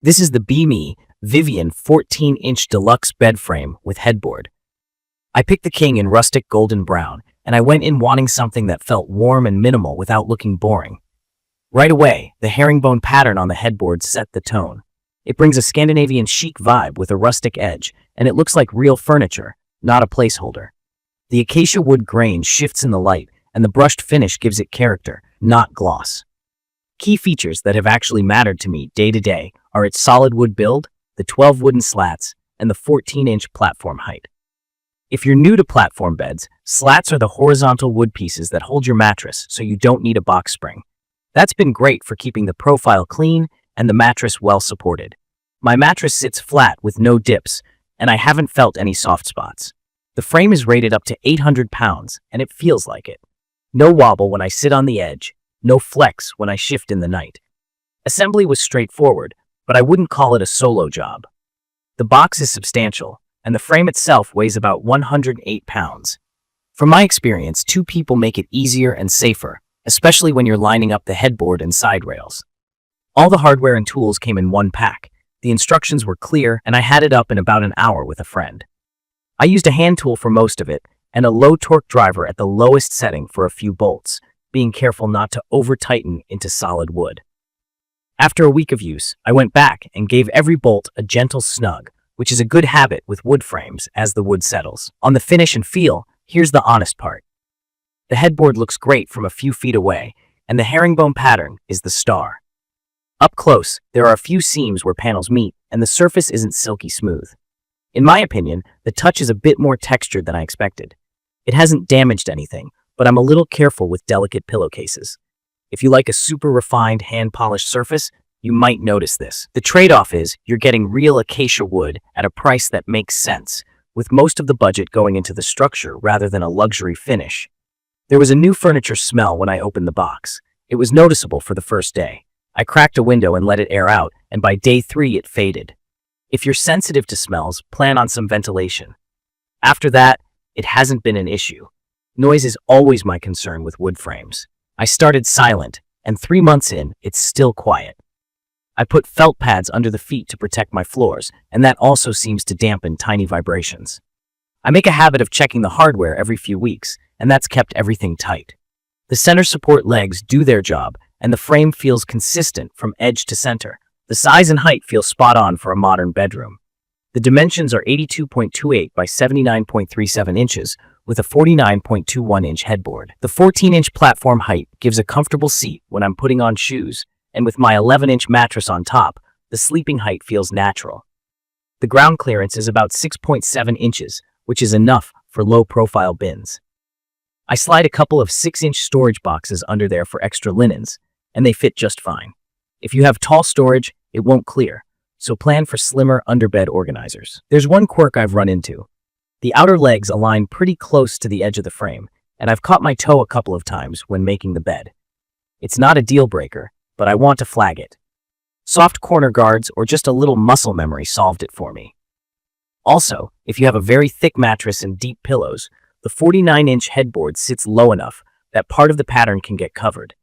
This is the Bme Vivian 14-inch deluxe bed frame with headboard. I picked the king in Rustic Golden Brown, and I went in wanting something that felt warm and minimal without looking boring. Right away, the herringbone pattern on the headboard set the tone. It brings a Scandinavian chic vibe with a rustic edge, and it looks like real furniture, not a placeholder. The acacia wood grain shifts in the light, and the brushed finish gives it character, not gloss. Key features that have actually mattered to me day to day are its solid wood build, the 12 wooden slats, and the 14-inch platform height. If you're new to platform beds, slats are the horizontal wood pieces that hold your mattress so you don't need a box spring. That's been great for keeping the profile clean and the mattress well supported. My mattress sits flat with no dips, and I haven't felt any soft spots. The frame is rated up to 800 pounds, and it feels like it. No wobble when I sit on the edge, no flex when I shift in the night. Assembly was straightforward, but I wouldn't call it a solo job. The box is substantial, and the frame itself weighs about 108 pounds. From my experience, two people make it easier and safer, especially when you're lining up the headboard and side rails. All the hardware and tools came in one pack. The instructions were clear, and I had it up in about an hour with a friend. I used a hand tool for most of it, and a low-torque driver at the lowest setting for a few bolts, being careful not to over-tighten into solid wood. After a week of use, I went back and gave every bolt a gentle snug, which is a good habit with wood frames as the wood settles. On the finish and feel, here's the honest part. The headboard looks great from a few feet away, and the herringbone pattern is the star. Up close, there are a few seams where panels meet, and the surface isn't silky smooth. In my opinion, the touch is a bit more textured than I expected. It hasn't damaged anything, but I'm a little careful with delicate pillowcases. If you like a super refined, hand-polished surface, you might notice this. The trade-off is you're getting real acacia wood at a price that makes sense, with most of the budget going into the structure rather than a luxury finish. There was a new furniture smell when I opened the box. It was noticeable for the first day. I cracked a window and let it air out, and by day 3 it faded. If you're sensitive to smells, plan on some ventilation. After that, it hasn't been an issue. Noise is always my concern with wood frames. I started silent, and 3 months in, it's still quiet. I put felt pads under the feet to protect my floors, and that also seems to dampen tiny vibrations. I make a habit of checking the hardware every few weeks, and that's kept everything tight. The center support legs do their job, and the frame feels consistent from edge to center. The size and height feel spot on for a modern bedroom. The dimensions are 82.28 by 79.37 inches, with a 49.21-inch headboard. The 14-inch platform height gives a comfortable seat when I'm putting on shoes, and with my 11-inch mattress on top, the sleeping height feels natural. The ground clearance is about 6.7 inches, which is enough for low-profile bins. I slide a couple of 6-inch storage boxes under there for extra linens, and they fit just fine. If you have tall storage, it won't clear, so plan for slimmer underbed organizers. There's one quirk I've run into. The outer legs align pretty close to the edge of the frame, and I've caught my toe a couple of times when making the bed. It's not a deal breaker, but I want to flag it. Soft corner guards or just a little muscle memory solved it for me. Also, if you have a very thick mattress and deep pillows, the 49-inch headboard sits low enough that part of the pattern can get covered.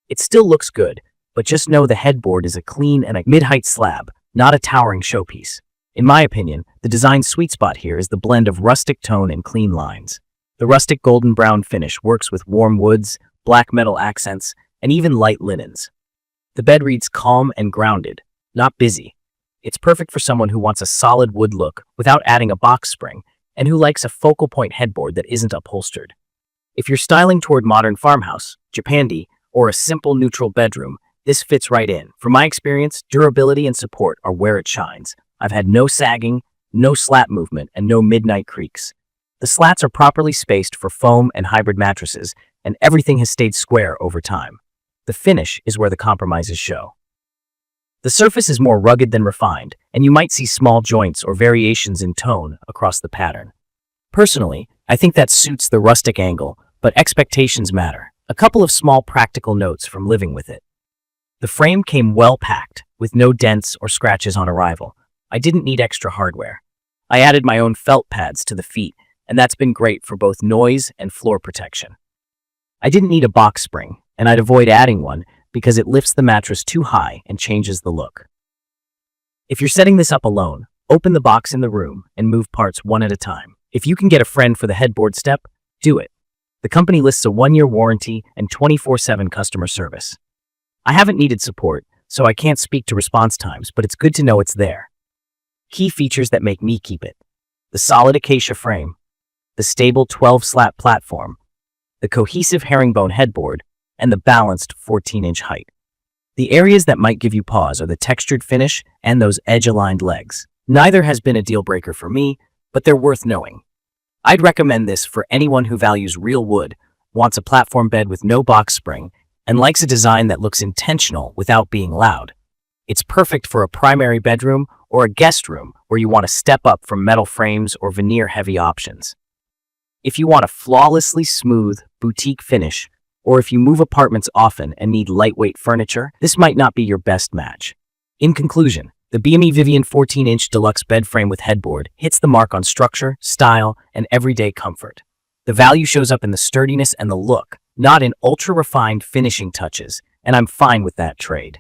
It still looks good, but just know the headboard is a clean and a mid-height slab, not a towering showpiece. In my opinion, the design sweet spot here is the blend of rustic tone and clean lines. The rustic golden brown finish works with warm woods, black metal accents, and even light linens. The bed reads calm and grounded, not busy. It's perfect for someone who wants a solid wood look without adding a box spring, and who likes a focal point headboard that isn't upholstered. If you're styling toward modern farmhouse, Japandi, or a simple neutral bedroom, this fits right in. From my experience, durability and support are where it shines. I've had no sagging, no slat movement, and no midnight creaks. The slats are properly spaced for foam and hybrid mattresses, and everything has stayed square over time. The finish is where the compromises show. The surface is more rugged than refined, and you might see small joints or variations in tone across the pattern. Personally, I think that suits the rustic angle, but expectations matter. A couple of small practical notes from living with it. The frame came well packed, with no dents or scratches on arrival. I didn't need extra hardware. I added my own felt pads to the feet, and that's been great for both noise and floor protection. I didn't need a box spring, and I'd avoid adding one because it lifts the mattress too high and changes the look. If you're setting this up alone, open the box in the room and move parts one at a time. If you can get a friend for the headboard step, do it. The company lists a 1-year warranty and 24/7 customer service. I haven't needed support, so I can't speak to response times, but it's good to know it's there. Key features that make me keep it: the solid Acacia frame, the stable 12-slat platform, the cohesive herringbone headboard, and the balanced 14-inch height. The areas that might give you pause are the textured finish and those edge-aligned legs. Neither has been a deal breaker for me, but they're worth knowing. I'd recommend this for anyone who values real wood, wants a platform bed with no box spring, and likes a design that looks intentional without being loud. It's perfect for a primary bedroom or a guest room where you want to step up from metal frames or veneer-heavy options. If you want a flawlessly smooth, boutique finish, or if you move apartments often and need lightweight furniture, this might not be your best match. In conclusion, the Bme Vivian 14-inch deluxe bed frame with headboard hits the mark on structure, style, and everyday comfort. The value shows up in the sturdiness and the look, not in ultra-refined finishing touches, and I'm fine with that trade.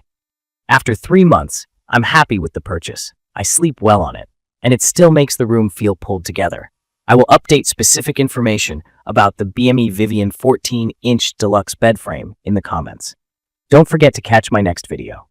After 3 months, I'm happy with the purchase. I sleep well on it, and it still makes the room feel pulled together. I will update specific information about the Bme Vivian 14-inch deluxe bed frame in the comments. Don't forget to catch my next video.